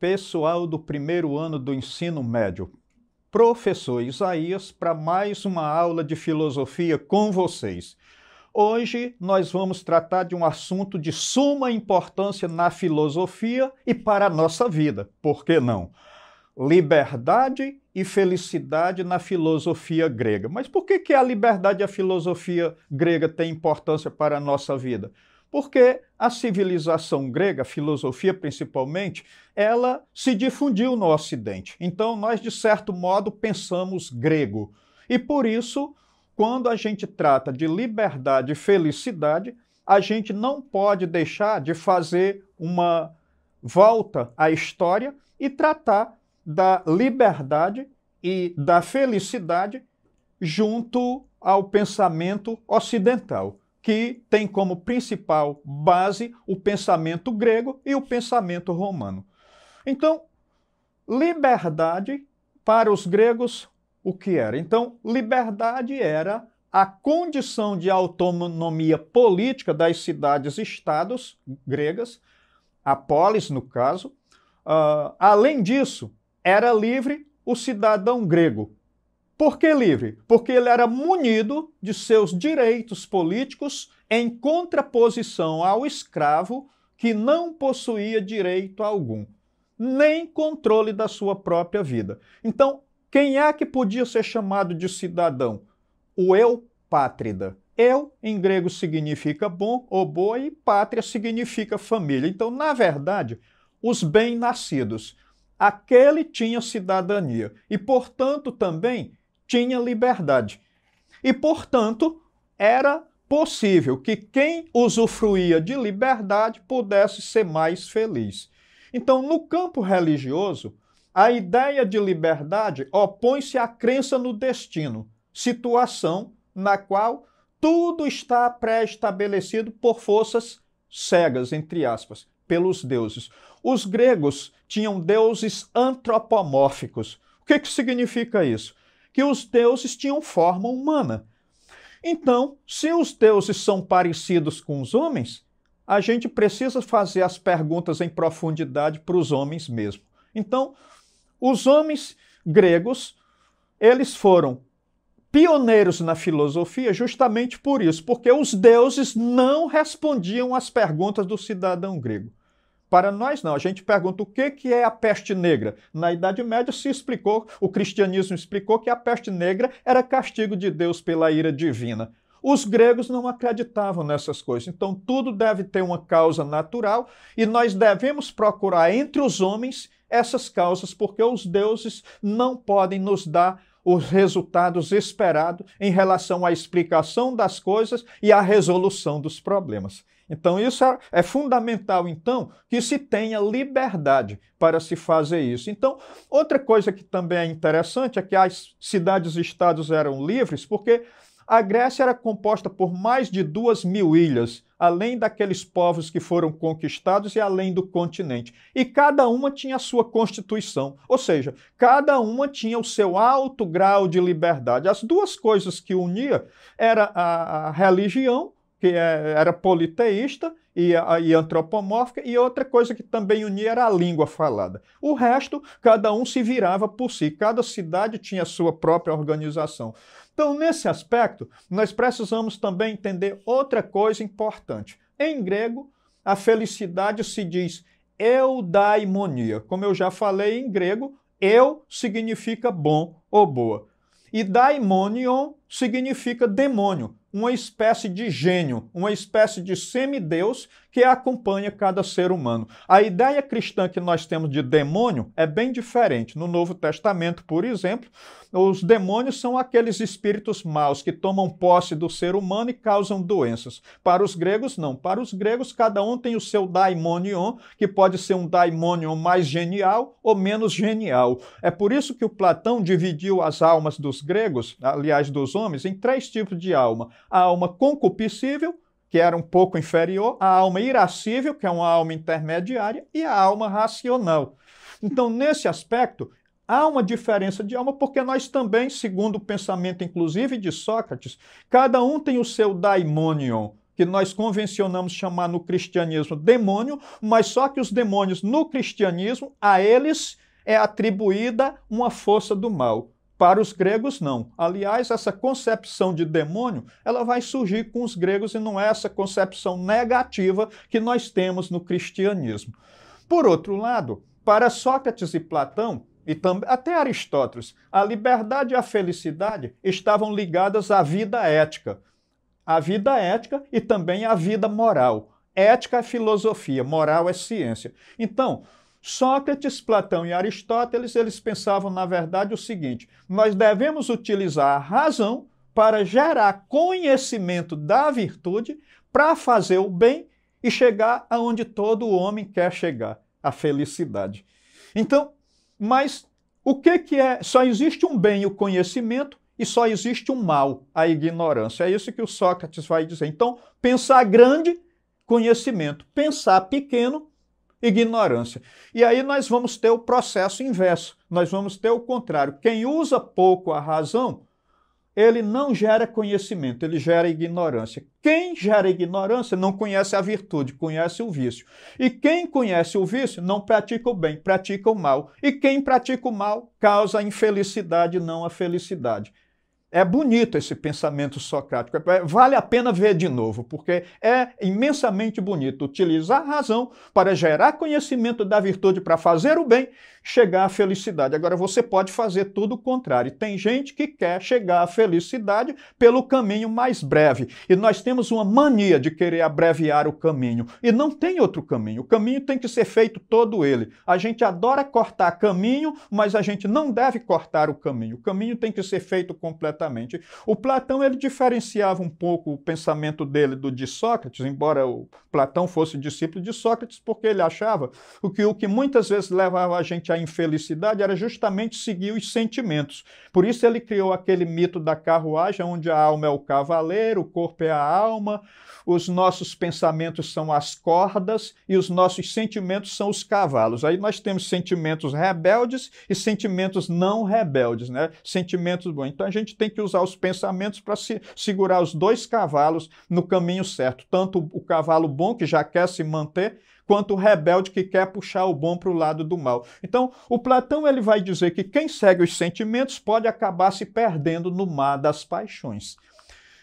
Pessoal do primeiro ano do ensino médio, professor Isaías para mais uma aula de filosofia com vocês. Hoje nós vamos tratar de um assunto de suma importância na filosofia e para a nossa vida, por que não? Liberdade e felicidade na filosofia grega. Mas por que a liberdade e a filosofia grega têm importância para a nossa vida? Porque a civilização grega, a filosofia principalmente, ela se difundiu no Ocidente. Então nós, de certo modo, pensamos grego. E por isso, quando a gente trata de liberdade e felicidade, a gente não pode deixar de fazer uma volta à história e tratar da liberdade e da felicidade junto ao pensamento ocidental, que tem como principal base o pensamento grego e o pensamento romano. Então, liberdade para os gregos, o que era? Então, liberdade era a condição de autonomia política das cidades-estados gregas, a polis, no caso. Além disso, era livre o cidadão grego. Por que livre? Porque ele era munido de seus direitos políticos em contraposição ao escravo que não possuía direito algum, nem controle da sua própria vida. Então, quem é que podia ser chamado de cidadão? O eupátrida. Eu, em grego, significa bom ou boa e pátria significa família. Então, na verdade, os bem-nascidos. Aquele tinha cidadania e, portanto, também tinha liberdade. E, portanto, era possível que quem usufruía de liberdade pudesse ser mais feliz. Então, no campo religioso, a ideia de liberdade opõe-se à crença no destino, situação na qual tudo está pré-estabelecido por forças cegas, entre aspas, pelos deuses. Os gregos tinham deuses antropomórficos. O que significa isso? Que os deuses tinham forma humana. Então, se os deuses são parecidos com os homens, a gente precisa fazer as perguntas em profundidade para os homens mesmo. Então, os homens gregos, eles foram pioneiros na filosofia justamente por isso, porque os deuses não respondiam às perguntas do cidadão grego. Para nós não, a gente pergunta o que é a peste negra. Na Idade Média se explicou, o cristianismo explicou que a peste negra era castigo de Deus pela ira divina. Os gregos não acreditavam nessas coisas, então tudo deve ter uma causa natural e nós devemos procurar entre os homens essas causas, porque os deuses não podem nos dar os resultados esperados em relação à explicação das coisas e à resolução dos problemas. Então isso é fundamental, então, que se tenha liberdade para se fazer isso. Então, outra coisa que também é interessante é que as cidades-estados eram livres porque a Grécia era composta por mais de 2.000 ilhas, além daqueles povos que foram conquistados e além do continente. E cada uma tinha a sua constituição, ou seja, cada uma tinha o seu alto grau de liberdade. As duas coisas que unia era a religião, que era politeísta e antropomórfica, e outra coisa que também unia era a língua falada. O resto, cada um se virava por si, cada cidade tinha a sua própria organização. Então, nesse aspecto, nós precisamos também entender outra coisa importante. Em grego, a felicidade se diz eudaimonia. Como eu já falei em grego, eu significa bom ou boa. E daimonion significa demônio, uma espécie de gênio, uma espécie de semideus que acompanha cada ser humano. A ideia cristã que nós temos de demônio é bem diferente. No Novo Testamento, por exemplo, os demônios são aqueles espíritos maus que tomam posse do ser humano e causam doenças. Para os gregos, não. Para os gregos, cada um tem o seu daimonion, que pode ser um daimonion mais genial ou menos genial. É por isso que o Platão dividiu as almas dos gregos, aliás, dos homens, em 3 tipos de alma. A alma concupiscível, que era um pouco inferior, a alma irascível, que é uma alma intermediária, e a alma racional. Então, nesse aspecto, há uma diferença de alma, porque nós também, segundo o pensamento inclusive de Sócrates, cada um tem o seu daimonion, que nós convencionamos chamar no cristianismo demônio, mas só que os demônios no cristianismo, a eles é atribuída uma força do mal. Para os gregos, não. Aliás, essa concepção de demônio, ela vai surgir com os gregos e não é essa concepção negativa que nós temos no cristianismo. Por outro lado, para Sócrates e Platão, e também até Aristóteles, a liberdade e a felicidade estavam ligadas à vida ética. A vida ética e também à vida moral. Ética é filosofia, moral é ciência. Então, Sócrates, Platão e Aristóteles, eles pensavam, na verdade, o seguinte: nós devemos utilizar a razão para gerar conhecimento da virtude, para fazer o bem e chegar aonde todo homem quer chegar, a felicidade. Então, mas o que é? Só existe um bem, o conhecimento, e só existe um mal, a ignorância. É isso que o Sócrates vai dizer. Então, pensar grande, conhecimento. Pensar pequeno, ignorância. E aí nós vamos ter o processo inverso. Nós vamos ter o contrário. Quem usa pouco a razão, ele não gera conhecimento, ele gera ignorância. Quem gera ignorância não conhece a virtude, conhece o vício. E quem conhece o vício não pratica o bem, pratica o mal. E quem pratica o mal causa a infelicidade, não a felicidade. É bonito esse pensamento socrático, vale a pena ver de novo, porque é imensamente bonito utilizar a razão para gerar conhecimento da virtude, para fazer o bem, chegar à felicidade. Agora, você pode fazer tudo o contrário. Tem gente que quer chegar à felicidade pelo caminho mais breve, e nós temos uma mania de querer abreviar o caminho, e não tem outro caminho. O caminho tem que ser feito todo ele. A gente adora cortar caminho, mas a gente não deve cortar o caminho. O caminho tem que ser feito completamente. O Platão, ele diferenciava um pouco o pensamento dele do de Sócrates, embora o Platão fosse discípulo de Sócrates, porque ele achava que o que muitas vezes levava a gente à infelicidade era justamente seguir os sentimentos. Por isso ele criou aquele mito da carruagem, onde a alma é o cavaleiro, o corpo é a alma, os nossos pensamentos são as cordas e os nossos sentimentos são os cavalos. Aí nós temos sentimentos rebeldes e sentimentos não rebeldes, né? Sentimentos bons. Então a gente tem que usar os pensamentos para segurar os dois cavalos no caminho certo. Tanto o cavalo bom, que já quer se manter, quanto o rebelde que quer puxar o bom para o lado do mal. Então, o Platão ele vai dizer que quem segue os sentimentos pode acabar se perdendo no mar das paixões.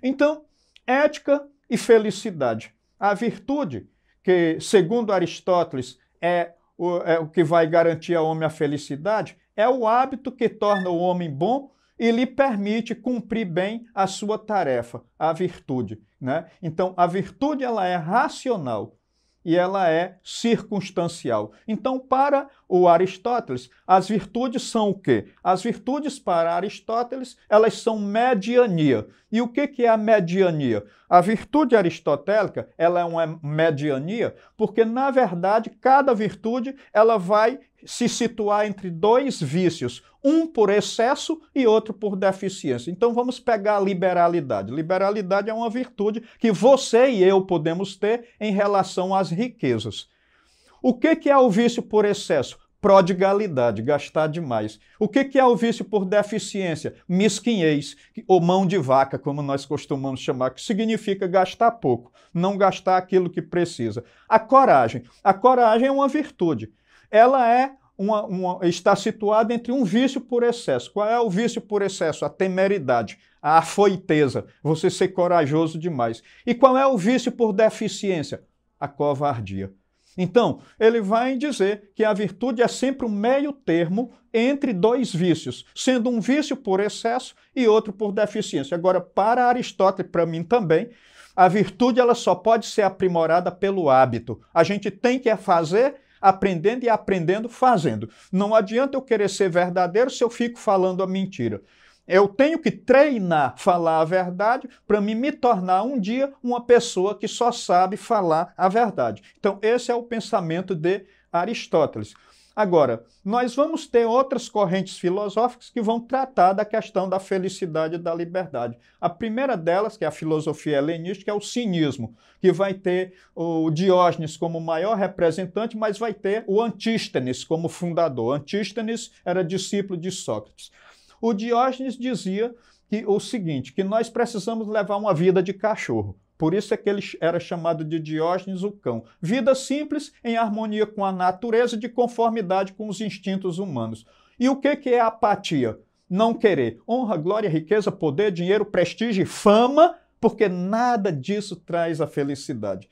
Então, ética e felicidade. A virtude, que segundo Aristóteles é o que vai garantir ao homem a felicidade, é o hábito que torna o homem bom e lhe permite cumprir bem a sua tarefa, a virtude, né? Então, a virtude ela é racional e ela é circunstancial. Então, para o Aristóteles, as virtudes são o quê? As virtudes para Aristóteles, elas são mediania. E o que é a mediania? A virtude aristotélica, ela é uma mediania porque, na verdade, cada virtude ela vai se situar entre dois vícios, um por excesso e outro por deficiência. Então vamos pegar a liberalidade. Liberalidade é uma virtude que você e eu podemos ter em relação às riquezas. O que é o vício por excesso? Prodigalidade, gastar demais. O que é o vício por deficiência? Mesquinhez, ou mão de vaca, como nós costumamos chamar, que significa gastar pouco, não gastar aquilo que precisa. A coragem. A coragem é uma virtude. Ela está situada entre um vício por excesso. Qual é o vício por excesso? A temeridade, a afoiteza, você ser corajoso demais. E qual é o vício por deficiência? A covardia. Então, ele vai dizer que a virtude é sempre um meio termo entre dois vícios, sendo um vício por excesso e outro por deficiência. Agora, para Aristóteles, para mim também, a virtude ela só pode ser aprimorada pelo hábito. A gente tem que fazer aprendendo e aprendendo fazendo. Não adianta eu querer ser verdadeiro se eu fico falando a mentira. Eu tenho que treinar falar a verdade para me tornar um dia uma pessoa que só sabe falar a verdade. Então, esse é o pensamento de Aristóteles. Agora, nós vamos ter outras correntes filosóficas que vão tratar da questão da felicidade e da liberdade. A primeira delas, que é a filosofia helenística, é o cinismo, que vai ter o Diógenes como maior representante, mas vai ter o Antístenes como fundador. Antístenes era discípulo de Sócrates. O Diógenes dizia o seguinte, que nós precisamos levar uma vida de cachorro. Por isso é que ele era chamado de Diógenes o cão. Vida simples, em harmonia com a natureza, de conformidade com os instintos humanos. E o que é apatia? Não querer honra, glória, riqueza, poder, dinheiro, prestígio e fama, porque nada disso traz a felicidade.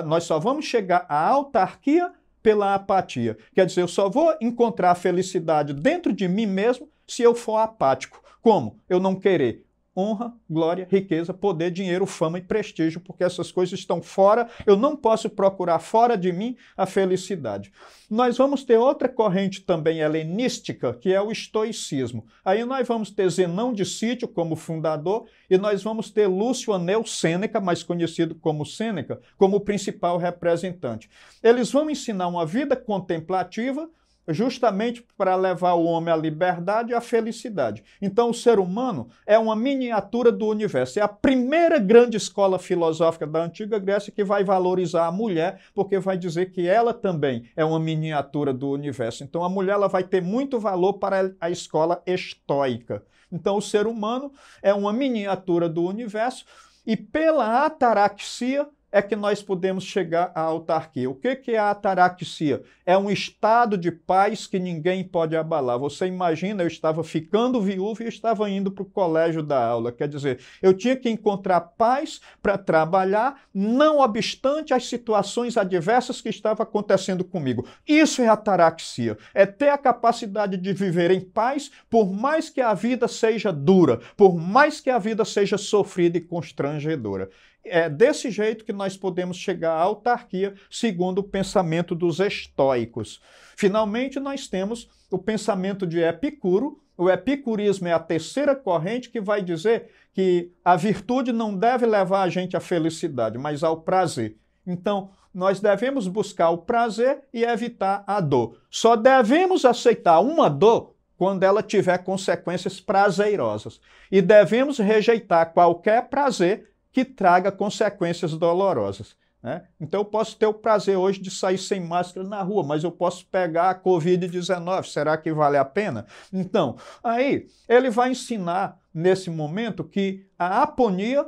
Nós só vamos chegar à autarquia pela apatia. Quer dizer, eu só vou encontrar a felicidade dentro de mim mesmo se eu for apático. Como? Eu não querer honra, glória, riqueza, poder, dinheiro, fama e prestígio, porque essas coisas estão fora, eu não posso procurar fora de mim a felicidade. Nós vamos ter outra corrente também helenística, que é o estoicismo. Aí nós vamos ter Zenão de Cítio como fundador e nós vamos ter Lúcio Anel Sêneca, mais conhecido como Sêneca, como principal representante. Eles vão ensinar uma vida contemplativa, justamente para levar o homem à liberdade e à felicidade. Então, o ser humano é uma miniatura do universo. É a primeira grande escola filosófica da antiga Grécia que vai valorizar a mulher, porque vai dizer que ela também é uma miniatura do universo. Então, a mulher ela vai ter muito valor para a escola estoica. Então, o ser humano é uma miniatura do universo e pela ataraxia é que nós podemos chegar à autarquia. O que é a ataraxia? É um estado de paz que ninguém pode abalar. Você imagina, eu estava ficando viúvo e eu estava indo para o colégio dar aula. Quer dizer, eu tinha que encontrar paz para trabalhar, não obstante as situações adversas que estavam acontecendo comigo. Isso é ataraxia. É ter a capacidade de viver em paz, por mais que a vida seja dura, por mais que a vida seja sofrida e constrangedora. É desse jeito que nós podemos chegar à autarquia, segundo o pensamento dos estoicos. Finalmente, nós temos o pensamento de Epicuro. O epicurismo é a terceira corrente que vai dizer que a virtude não deve levar a gente à felicidade, mas ao prazer. Então, nós devemos buscar o prazer e evitar a dor. Só devemos aceitar uma dor quando ela tiver consequências prazerosas. E devemos rejeitar qualquer prazer que traga consequências dolorosas, né? Então eu posso ter o prazer hoje de sair sem máscara na rua, mas eu posso pegar a Covid-19, será que vale a pena? Então, aí ele vai ensinar nesse momento que a aponia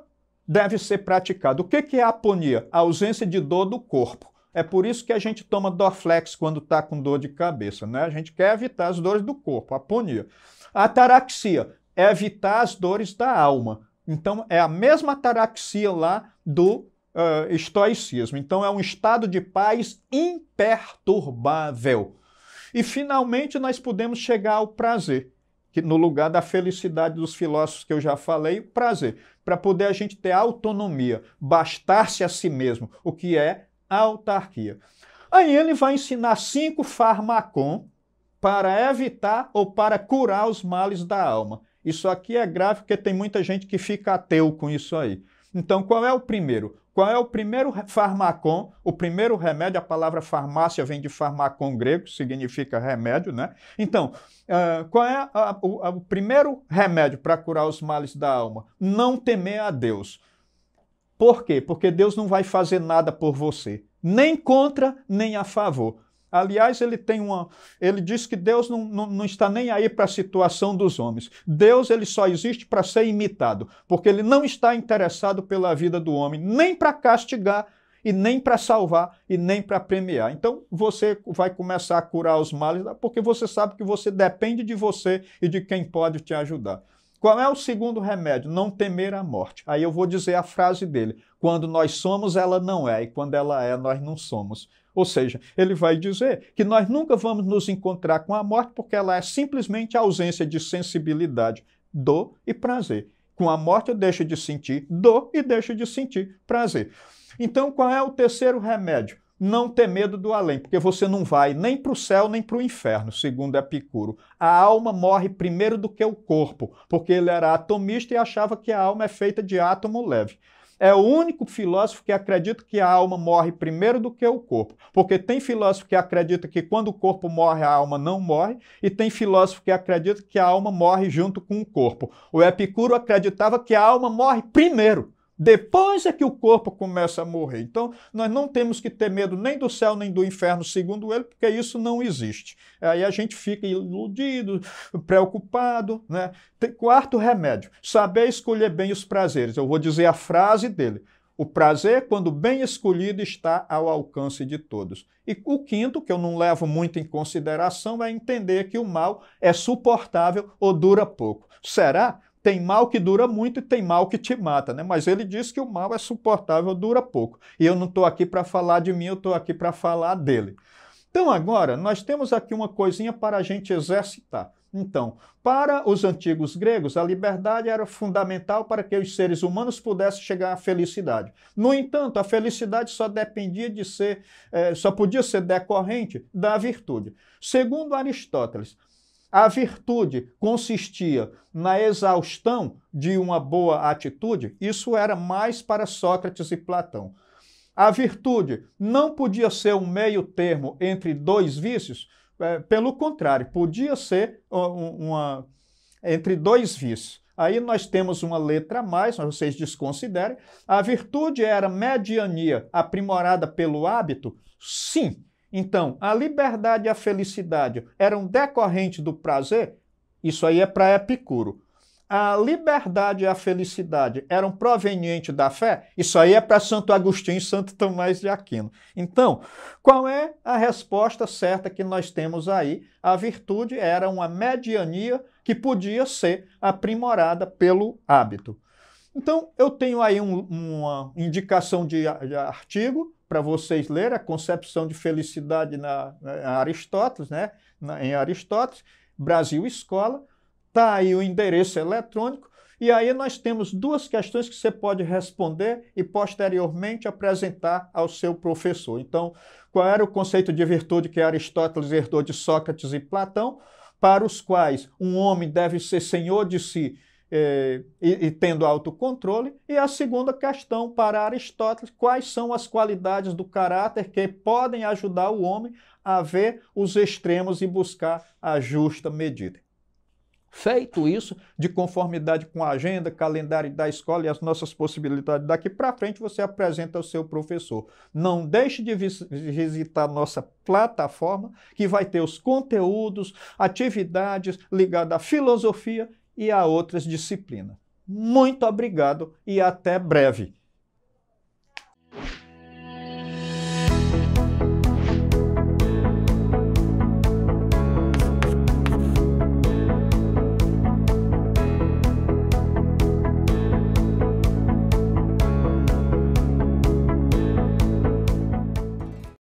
deve ser praticada. O que é a aponia? A ausência de dor do corpo. É por isso que a gente toma Dorflex quando está com dor de cabeça, né? A gente quer evitar as dores do corpo, a aponia. A ataraxia é evitar as dores da alma. Então, é a mesma ataraxia lá do estoicismo. Então, é um estado de paz imperturbável. E, finalmente, nós podemos chegar ao prazer, que no lugar da felicidade dos filósofos que eu já falei, o prazer, para poder a gente ter autonomia, bastar-se a si mesmo, o que é a autarquia. Aí ele vai ensinar 5 farmacon para evitar ou para curar os males da alma. Isso aqui é grave porque tem muita gente que fica ateu com isso aí. Então, qual é o primeiro? Qual é o primeiro farmacon? O primeiro remédio, a palavra farmácia vem de farmacon grego, significa remédio, né? Então, qual é o primeiro remédio para curar os males da alma? Não temer a Deus. Por quê? Porque Deus não vai fazer nada por você, nem contra, nem a favor. Aliás, ele diz que Deus não está nem aí para a situação dos homens. Deus ele só existe para ser imitado, porque ele não está interessado pela vida do homem, nem para castigar, e nem para salvar, e nem para premiar. Então, você vai começar a curar os males, porque você sabe que você depende de você e de quem pode te ajudar. Qual é o segundo remédio? Não temer a morte. Aí eu vou dizer a frase dele. Quando nós somos, ela não é, e quando ela é, nós não somos. Ou seja, ele vai dizer que nós nunca vamos nos encontrar com a morte porque ela é simplesmente a ausência de sensibilidade, dor e prazer. Com a morte eu deixo de sentir dor e deixo de sentir prazer. Então, qual é o terceiro remédio? Não ter medo do além, porque você não vai nem para o céu nem para o inferno, segundo Epicuro. A alma morre primeiro do que o corpo, porque ele era atomista e achava que a alma é feita de átomo leve. É o único filósofo que acredita que a alma morre primeiro do que o corpo. Porque tem filósofo que acredita que quando o corpo morre, a alma não morre, e tem filósofo que acredita que a alma morre junto com o corpo. O Epicuro acreditava que a alma morre primeiro. Depois é que o corpo começa a morrer. Então, nós não temos que ter medo nem do céu nem do inferno, segundo ele, porque isso não existe. Aí a gente fica iludido, preocupado, né? Quarto remédio, saber escolher bem os prazeres. Eu vou dizer a frase dele. O prazer, quando bem escolhido, está ao alcance de todos. E o quinto, que eu não levo muito em consideração, é entender que o mal é suportável ou dura pouco. Será? Tem mal que dura muito e tem mal que te mata, né? Mas ele diz que o mal é suportável, dura pouco. E eu não estou aqui para falar de mim, eu estou aqui para falar dele. Então agora, nós temos aqui uma coisinha para a gente exercitar. Então, para os antigos gregos, a liberdade era fundamental para que os seres humanos pudessem chegar à felicidade. No entanto, a felicidade só dependia de ser, só podia ser decorrente da virtude. Segundo Aristóteles, a virtude consistia na exaustão de uma boa atitude, isso era mais para Sócrates e Platão. A virtude não podia ser um meio termo entre dois vícios, pelo contrário, podia ser entre dois vícios. Aí nós temos uma letra a mais, mas vocês desconsiderem. A virtude era mediania aprimorada pelo hábito? Sim. Então, a liberdade e a felicidade eram decorrentes do prazer? Isso aí é para Epicuro. A liberdade e a felicidade eram provenientes da fé? Isso aí é para Santo Agostinho e Santo Tomás de Aquino. Então, qual é a resposta certa que nós temos aí? A virtude era uma mediania que podia ser aprimorada pelo hábito. Então, eu tenho aí uma indicação de artigo para vocês lerem, a concepção de felicidade em Aristóteles, né? Em Aristóteles, Brasil Escola. Está aí o endereço eletrônico, e aí nós temos duas questões que você pode responder e posteriormente apresentar ao seu professor. Então, qual era o conceito de virtude que Aristóteles herdou de Sócrates e Platão, para os quais um homem deve ser senhor de si e tendo autocontrole? E a segunda questão para Aristóteles, quais são as qualidades do caráter que podem ajudar o homem a ver os extremos e buscar a justa medida. Feito isso, de conformidade com a agenda, calendário da escola e as nossas possibilidades daqui para frente, você apresenta ao seu professor. Não deixe de visitar nossa plataforma, que vai ter os conteúdos, atividades ligadas à filosofia e a outras disciplinas. Muito obrigado e até breve.